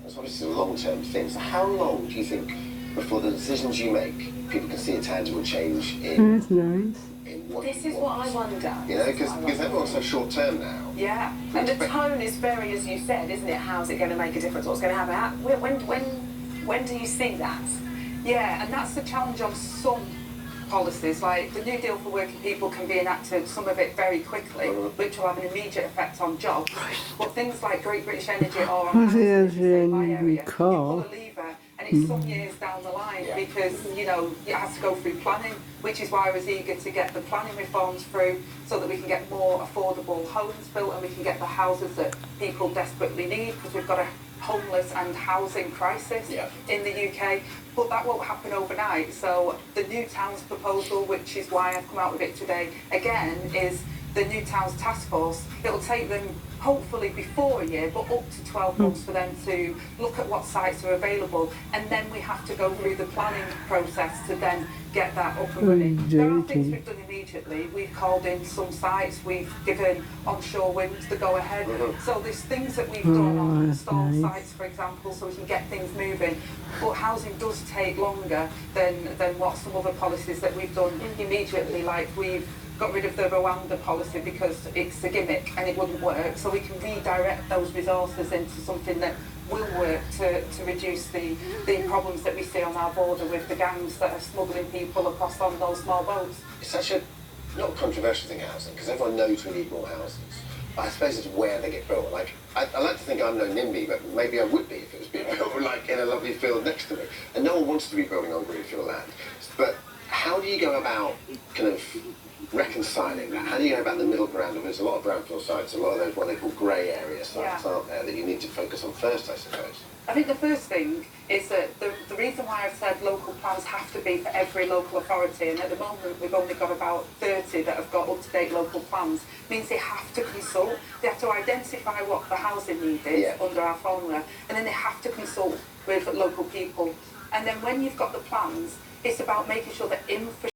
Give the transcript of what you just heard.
It's obviously a long-term thing. So how long do you think before the decisions you make, people can see a tangible change in? That's nice. This is what I wonder. You know, because everyone's so short-term now. Yeah, and the tone is very, as you said, isn't it? How's it going to make a difference? What's going to happen? When do you see that? Yeah, and that's the challenge on some policies, like the New Deal for working people can be enacted, some of it very quickly, which will have an immediate effect on jobs. But things like Great British Energy or on housing, say, my area, you pull a lever and it's some years down the line because, you know, it has to go through planning, which is why I was eager to get the planning reforms through so that we can get more affordable homes built and we can get the houses that people desperately need, because we've got a homeless and housing crisis in the UK, but that won't happen overnight. So the New Towns proposal, which is why I've come out with it today again, is the New Towns Task Force. It'll take them hopefully before a year, but up to 12 months for them to look at what sites are available, and then we have to go through the planning process to then get that up and running. There are things we've done immediately. We've called in some sites, we've given onshore wind the go-ahead. So there's things that we've done on stalled sites, for example, so we can get things moving. But housing does take longer than what some other policies that we've done immediately, like we've got rid of the Rwanda policy because it's a gimmick and it wouldn't work, so we can redirect those resources into something that will work to reduce the problems that we see on our border with the gangs that are smuggling people across on those small boats. It's such a not controversial thing, housing, because everyone knows we need more houses. But I suppose it's where they get built. Like, I like to think I'm no NIMBY, but maybe I would be if it was being built like in a lovely field next to me. And no one wants to be building on greenfield land. But how do you go about kind of reconciling that? How do you go about the middle ground? There's a lot of brownfield sites, a lot of those what they call grey area sites, aren't there, that you need to focus on first, I suppose? I think the first thing is that the reason why I've said local plans have to be for every local authority, and at the moment we've only got about 30 that have got up-to-date local plans, means they have to consult. They have to identify what the housing need is under our formula, and then they have to consult with local people. And then when you've got the plans, it's about making sure that infrastructure